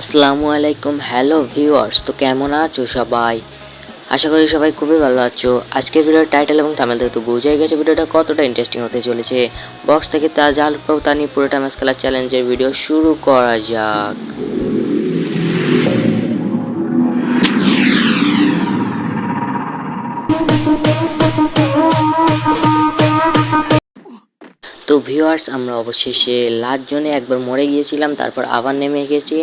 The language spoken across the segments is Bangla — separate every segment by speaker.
Speaker 1: আসসালামু আলাইকুম, হ্যালো ভিউয়ার্স। তো কেমন আছো সবাই? আশা করি সবাই খুবই ভালো আছো। আজকের ভিডিওর টাইটেল এবং থাম্বনেল থেকে তো বোঝাই গেছে ভিডিওটা কতটা ইন্টারেস্টিং হতে চলেছে। বক্স থেকে তা জাল পাও তা নিয়ে পুরোটা ম্যাচ খেলার চ্যালেঞ্জের ভিডিও শুরু করা যাক। তো ভিউয়ার্স, আমরা অবশেষে লাস্ট জোনে একবার মরে গিয়েছিলাম, তারপর আবার নেমে গেছি।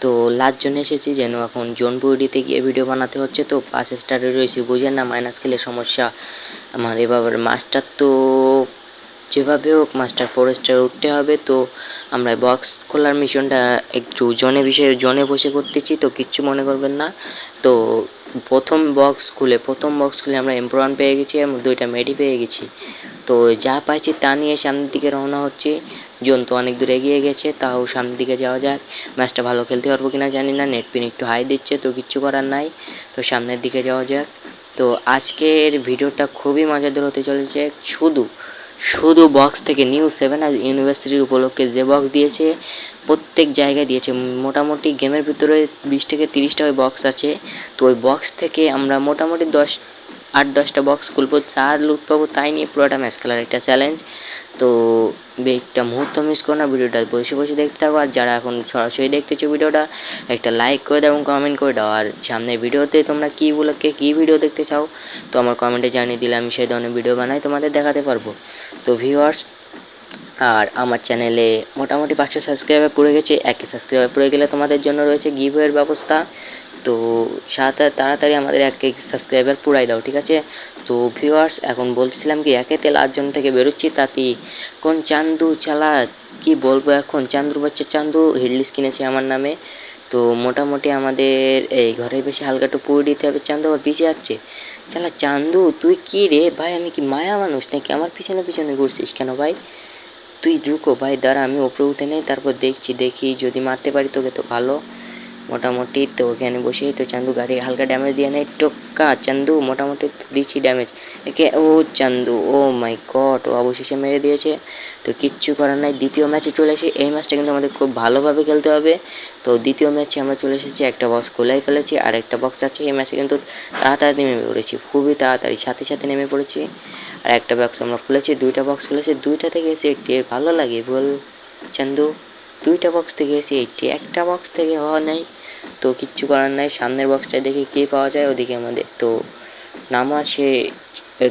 Speaker 1: তো লাস্ট জোনে এসেছি যেন এখন জোন পুরিতে গিয়ে ভিডিও বানাতে হচ্ছে। তো পাঁচ স্টারে রয়েছি, বুঝেন না, মাইনাস খেলে সমস্যা আমার। এবার মাস্টার তো যেভাবে হোক মাস্টার 4 স্টার উঠতে হবে। তো আমরা বক্স খোলার মিশনটা একটু জোনে বসে করতেছি, তো কিচ্ছু মনে করবেন না। তো প্রথম বক্স খুলে আমরা এমপ্রন পেয়ে গেছি এবং 2টা মেডি পেয়ে গেছি। তো যা পাইছি তা নিয়ে সামনের দিকে রওনা হচ্ছে। জোন তো অনেক দূর এগিয়ে গেছে, তাও সামনের দিকে যাওয়া যাক। ম্যাচটা ভালো খেলতে পারবো কিনা জানি না, নেট পিন একটু হাই দিচ্ছে, তো কিচ্ছু করার নাই। তো সামনের দিকে যাওয়া যাক। তো আজকের ভিডিওটা খুবই মজাদার হতে চলেছে। শুধু শুধু বক্স থেকে নিউ 7 ইউনিভার্সিটির উপলক্ষে যে বক্স দিয়েছে প্রত্যেক জায়গায় দিয়েছে। মোটামুটি গেমের ভিতরে 20 থেকে 30টা ওই বক্স আছে। তো ওই বক্স থেকে আমরা মোটামুটি 8-10টা বক্স খুলবো, যা লুট পাবো তাই নিয়ে পুরোটা ম্যাচ খেলার একটা চ্যালেঞ্জ। তো একটা মুহূর্ত মিস করো না, ভিডিওটা বসে বসে দেখতে থাকো। আর যারা এখন সরাসরি দেখতেছো ভিডিওটা, একটা লাইক করে দাও এবং কমেন্ট করে দাও। আর সামনের ভিডিওতে তোমরা কী ভিডিও দেখতে চাও তো আমার কমেন্টে জানিয়ে দিলে আমি সেই ধরনের ভিডিও বানাই তোমাদের দেখাতে পারবো। তো ভিউয়ার্স, আর আমার চ্যানেলে মোটামুটি 500 সাবস্ক্রাইবার পুড়ে গেছে। 1 সাবস্ক্রাইবার পুড়ে গেলে তোমাদের জন্য রয়েছে গিভওয়ের ব্যবস্থা। তো তাড়াতাড়ি আমাদের 1 সাবস্ক্রাইবার পুরাই দাও, ঠিক আছে? তো ভিউয়ার্স, এখন বলছিলাম কি, একেতে লাস্ট জন থেকে বেরোচ্ছি, তাতেই কোন চান্দু চালা কি বলবো এখন, চান্দুর বাচ্চা চান্দু হিডলিস কিনেছে আমার নামে। তো মোটামুটি আমাদের এই ঘরে বেশি হালকা একটু পুড়ে দিতে হবে। চান্দু আবার পিছিয়ে যাচ্ছে। চালা চান্দু, তুই কি রে ভাই? আমি কি মায়া মানুষ নাকি? আমার পিছনে পিছনে ঘুরছিস কেন ভাই? তুই রুকো ভাই, দাঁড়া, আমি ওপরে উঠে নেই, তারপর দেখি যদি মারতে পারি তোকে তো ভালো। মোটামুটি তো ওখানে বসেই তো চান্দু গাড়ি হালকা ড্যামেজ দিয়ে নেয়। টোক্কা চান্দু, মোটামুটি দিচ্ছি ড্যামেজ একে। ও চান্দু, ও মাই গড, ও অবশেষে মেরে দিয়েছে। তো কিচ্ছু করার নাই, দ্বিতীয় ম্যাচে চলে এসে এই ম্যাচটা কিন্তু আমাদের খুব ভালোভাবে খেলতে হবে। তো দ্বিতীয় ম্যাচে আমরা চলে এসেছি, একটা বক্স খোলাই ফেলেছি, আর একটা বক্স আছে। এই ম্যাচে কিন্তু তাড়াতাড়ি নেমে পড়েছি, খুবই তাড়াতাড়ি, সাথে সাথে নেমে পড়েছি। আর একটা বক্স আমরা খুলেছি, 2টা বক্স খুলেছি, 2টা থেকে এসে 80 ভালো লাগে বল চান্দু? 2টা বক্স থেকে এসে 80, একটা বক্স থেকে হওয়া নাই। তো কিচ্ছু করার নাই, সামনের বক্সটায় দেখি কে পাওয়া যায়। ওদিকে আমাদের তো নাম আছে,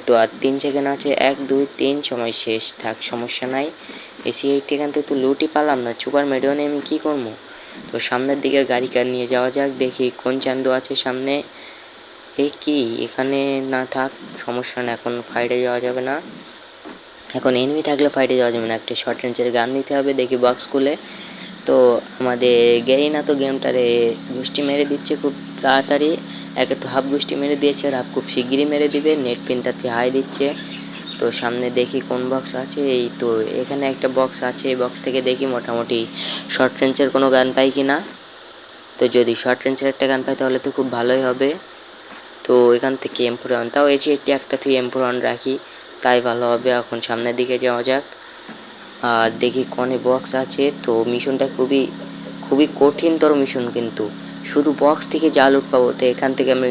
Speaker 1: তো আর 3 সেকেন্ড আছে, 1 2 3, সময় শেষ। থাক, সমস্যা নাই। এসি 80 এখান থেকে তো লুটই পালাম না, সুপার মেডেও নিয়ে আমি কী করবো? তো সামনের দিকে গাড়ি কার নিয়ে যাওয়া যাক, দেখি কোন চান্দু আছে সামনে। এই কি এখানে না, থাক, সমস্যা না, এখন ফাইটে যাওয়া যাবে না। এখন এনিমি থাকলে ফাইটে যাওয়া যাবে না, একটা শর্ট রেঞ্জের গান নিতে হবে। দেখি বক্স খুলে, তো আমাদের গেরিনা তো গেমটারে গোষ্ঠী মেরে দিচ্ছে খুব তাড়াতাড়ি। একে তো হাফ গোষ্ঠী মেরে দিয়েছে, আর হাফ খুব শিগগিরই মেরে দিবে। নেট পিন তাতে হাই দিচ্ছে। তো সামনে দেখি কোন বক্স আছে। এই তো এখানে একটা বক্স আছে, এই বক্স থেকে দেখি মোটামুটি শর্ট রেঞ্জের কোনো গান পাই কি না। তো যদি শর্ট রেঞ্জের একটা গান পাই তাহলে তো খুব ভালোই হবে। তো এখান থেকে M4 তাও এসে একটা থেকে M4 রাখি, তাই ভালো হবে। এখন সামনের দিকে যাওয়া যাক, আর দেখি কোনে বক্স আছে। তো মিশনটা খুবই খুবই কঠিনতর মিশন, কিন্তু শুধু বক্স থেকে যা লুট পাবো। তো এখান থেকে আমি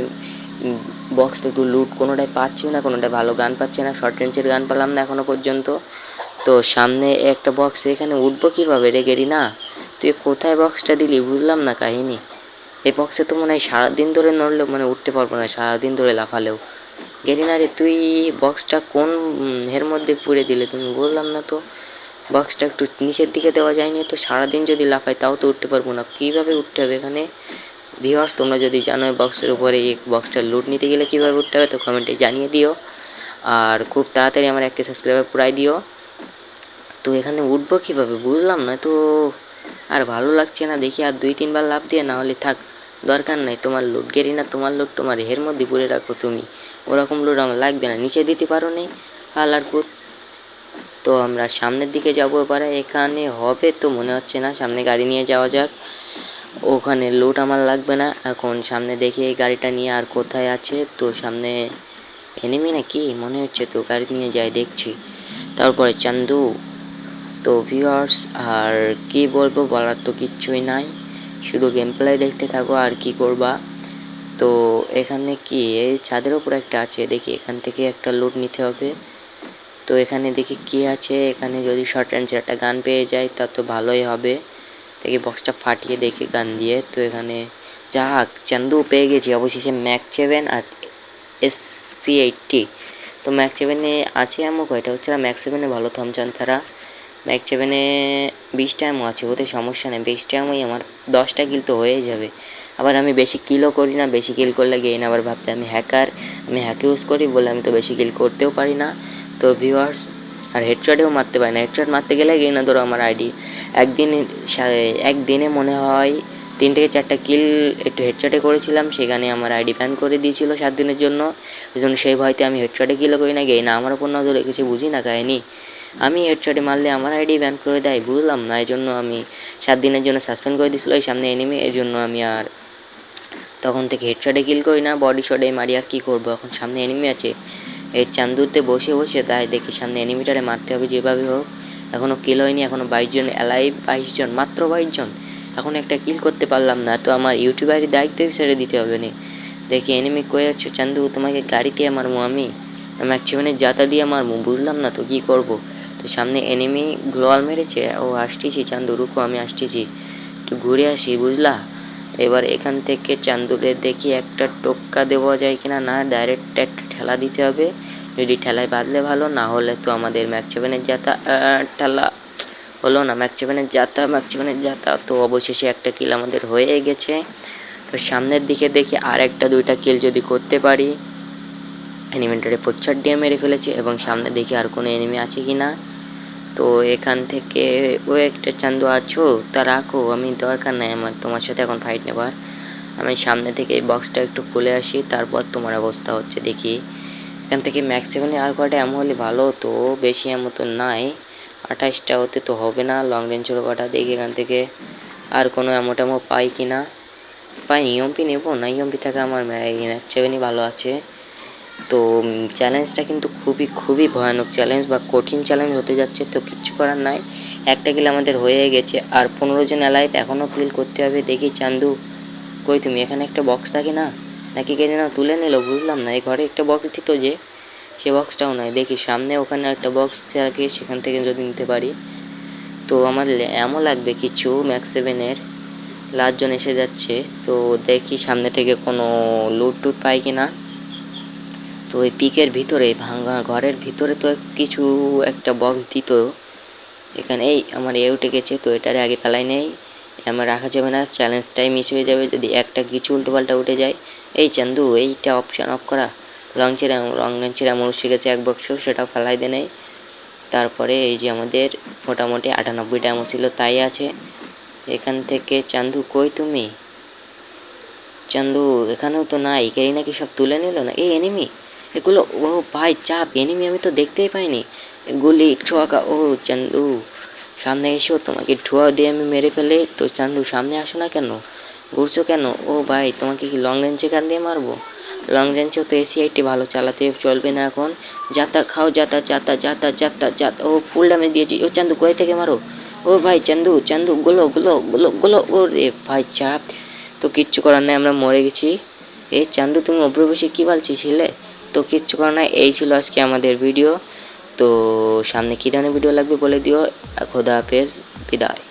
Speaker 1: বক্স থেকে লুট কোনোটাই পাচ্ছি না, কোনোটাই ভালো গান পাচ্ছি না, শর্ট রেঞ্জের গান পেলাম না এখনো পর্যন্ত। তো সামনে একটা বক্স, এখানে উঠবো কীভাবে রে গেরি না? তুই কোথায় বক্সটা দিলি বুঝলাম না কাহিনি। এই বক্সে তো মনে হয় সারাদিন ধরে নড়লেও মানে উঠতে পারবো না, সারাদিন ধরে লাফালেও। গেরিনা রে, তুই বক্সটা কোন এর মধ্যে পুড়ে দিলে তুমি বুঝলাম না তো। বক্সটা একটু নিচের দিকে দেওয়া যায়নি তো? সারাদিন যদি লাফাই তাও তো উঠতে পারবো না, কীভাবে উঠতে হবে এখানে? ভিউয়ার্স, তোমরা যদি জানো বক্সের উপরে এই বক্সটা লুট নিতে গেলে কীভাবে উঠতে হবে তো কমেন্টে জানিয়ে দিও। আর খুব তাড়াতাড়ি আমার 1 সাবস্ক্রাইবার পুরাই দিও। তো এখানে উঠবো কীভাবে বুঝলাম না তো, আর ভালো লাগছে না। দেখি আর 2-3 বার লাফ দিয়ে, না হলে থাক, দরকার নাই। তোমার লুট গেরি না, তোমার লুট তোমার এর মধ্যে পুরে রাখো তুমি, ওরকম লুট আমার লাগবে না। নিচে দিতে পারো নি হালার পুত। তো আমরা সামনের দিকে যাবো এবারে, এখানে হবে তো মনে হচ্ছে না। সামনে গাড়ি নিয়ে যাওয়া যাক, ওখানে লুট আমার লাগবে না। এখন সামনে দেখি এই গাড়িটা নিয়ে আর কোথায় আছে। তো সামনে এনিমি নাকি মনে হচ্ছে, তো গাড়ি নিয়ে যাই দেখছি। তারপরে চান্দু। তো ভিউয়ার্স, আর কি বলবো, বলার তো কিচ্ছুই নাই। শুধু গেম প্লে দেখতে থাকো আর কি করবা। তো এখানে কি এই ছাদের উপর একটা আছে, দেখি এখান থেকে একটা লুট নিতে হবে। তো এখানে দেখি কি আছে, এখানে যদি শর্ট রেঞ্জের একটা গান পেয়ে যাই তা তো ভালোই হবে। দেখি বক্সটা ফাটিয়ে দেখি গান দিয়ে। তো এখানে যাক চান্দু পেয়ে গেছি অবশেষে ম্যাক 7 আর SC80। তো ম্যাক 7-এ আছে এমন কয়টা হচ্ছে না, ম্যাক 7-এ ভালো থামচান তারা। ম্যাক 7-এ 20টা এমন আছে, ওতে সমস্যা নেই, 20টা এমনই আমার 10টা কিল তো হয়ে যাবে। আবার আমি বেশি কিলও করি না, বেশি কিল করলে গেইন আবার ভাবতে আমি হ্যাকার, আমি হ্যাক ইউজ করি বলে আমি তো বেশি কিল করতেও পারি না। তো ভিউয়ার্স আর হেডশটেও মারতে পারি না, হেডশট মারতে গেলে গেইনা ধরো আমার আইডি একদিনে মনে হয় 3 থেকে 4টা কিল একটু হেডশটে করেছিলাম, সেখানে আমার আইডি ব্যান করে দিয়েছিল 7 দিনের জন্য। এই জন্য সেই ভয়তে আমি হেডশটে কিলও করি না, গেইনা আমার উপর নজর রেখেছে, বুঝি না কাহিনি। আমি হেডশটে মারলে আমার আইডি ব্যান করে দেয়, বুঝলাম না। এই জন্য আমি 7 দিনের জন্য সাসপেন্ড করে দিয়েছিল এই সামনে এনিমি, এই জন্য আমি আর তখন থেকে হেডশটে কিল করি না, বডি শটে মারি। আর কী করবো, এখন সামনে এনিমি আছে এই চান্দুতে বসে বসে, তাই দেখি সামনে এনিমিটারে মারতে হবে যেভাবে হোক। এখনও কিল হয়নি, এখনও 22 জন অ্যালাইভ, 22 জন, মাত্র 22 জন, এখন একটা কিল করতে পারলাম না। তো আমার ইউটিউবারের দায়িত্বই ছেড়ে দিতে হবে না। দেখি এনিমি কয়ে যাচ্ছ চান্দু, তোমাকে গাড়ি দিয়ে মারবো আমি ম্যাক 7-এর জাতা দিয়ে মারবো, বুঝলাম না তো কী করবো। তো সামনে এনিমি গ্লোয়াল মেরেছে, ও আসতেছি চান্দু রুকো আমি আসতেছি, একটু ঘুরে আসি বুঝলা। এবার এখান থেকে চান্দুরে দেখি একটা টোক্কা দেওয়া যায় কিনা, না ডাইরেক্ট একটা ঠেলা দিতে হবে, যদি ঠেলায় বাঁধলে ভালো, না হলে তো আমাদের ম্যাক 7-এর জাতা ঠেলা হলো না, ম্যাক 7-এর জাতা। তো অবশেষে একটা কিল আমাদের হয়ে গেছে। তো সামনের দিকে দেখি আর একটা 2টা কিল যদি করতে পারি। এনিমিটারে পোচ্ছার দিয়ে মেরে ফেলেছে এবং সামনে দেখি আর কোনো এনিমি আছে কি না। তো এখান থেকে ও একটা চান্দু আছো তা রাখো, আমি দরকার নাই আমার তোমার সাথে এখন ফাইট নেবার। আমি সামনে থেকে এই বক্সটা একটু খুলে আসি, তারপর তোমার অবস্থা হচ্ছে দেখি। এখান থেকে ম্যাক 7-এ আর কটা এমন হলে ভালো হতো, বেশি এমন তো নাই, 28টা হতে তো হবে না। লং রেঞ্জের কটা দেখি এখান থেকে আর কোনো এমো পাই কি না। পাই ইএমপি নেবো না, ইএমপি থেকে আমার ম্যাক 7-ই ভালো আছে। তো চ্যালেঞ্জটা কিন্তু খুবই ভয়ানক চ্যালেঞ্জ বা কঠিন চ্যালেঞ্জ হতে যাচ্ছে। তো কিচ্ছু করার নাই, একটা কিল আমাদের হয়ে গেছে আর 15 জন অ্যালাইভ, এখনও কিল করতে হবে। দেখি চান্দু কই তুমি, এখানে একটা বক্স থাকে না নাকি কেটে না তুলে নিল, বুঝলাম না। এই ঘরে একটা বক্স দিত যে, সে বক্সটাও নয়। দেখি সামনে ওখানে একটা বক্স থাকে, সেখান থেকে যদি নিতে পারি। তো আমার এমন লাগবে কিছু ম্যাক 7-এর লাস্ট জন এসে যাচ্ছে। তো দেখি সামনে থেকে কোনো লুট টুট পাই কি না। তো ওই পিকের ভিতরে ভাঙা ঘরের ভিতরে তো কিছু একটা বক্স দিত এখানে। এই আমার উঠে গেছে, তো এটারে আগে ফেলাই নেই, আমার রাখা যাবে না, চ্যালেঞ্জটাই মিস হয়ে যাবে যদি একটা কিছু উল্টোপাল্টা উঠে যায়। এই চান্দু এইটা অপশান অফ করা, রং রেঞ্জের এমন শিখেছে এক বক্স, সেটাও ফেলাই দে নেই। তারপরে এই যে আমাদের মোটামুটি 98টা এমন ছিল তাই আছে। এখান থেকে চান্দু কই তুমি, চান্দু এখানেও তো নাই, কেই নাকি সব তুলে নিল না। এই এনিমি এগুলো, ও ভাই চাপ এনিমি, আমি তো দেখতেই পাইনি। গুলি ঠোয়াকা, ও চান্দু সামনে এসো, তোমাকে ঠোয়া দিয়ে আমি মেরে ফেলে। তো চান্দু সামনে আসো না কেন, ঘুরছো কেন? ও ভাই তোমাকে কি লং রেঞ্জে গান দিয়ে মারবো? লং রেঞ্জেও তো SC80 ভালো চালাতে চলবে না এখন। যাতা খাও, যাতা যাতা যাতা যাতা যাতা, ও ফুল ড্যামেজ দিয়েছি। ও চান্দু কই থেকে মারো, ও ভাই চান্দু চান্দু গুলো গুলো গুলো গুলো, ও রে ভাই চাপ। তো কিচ্ছু করার নাই, আমরা মরে গেছি। এই চান্দু তুমি ওপরে বসে কী বালছিছিলে? তো কিচ্ছু করার নাই, এই ছিল আজকে আমাদের ভিডিও। তো সামনে কী ধরনের ভিডিও লাগবে বলে দিও। খোদা হাফেজ, বিদায়।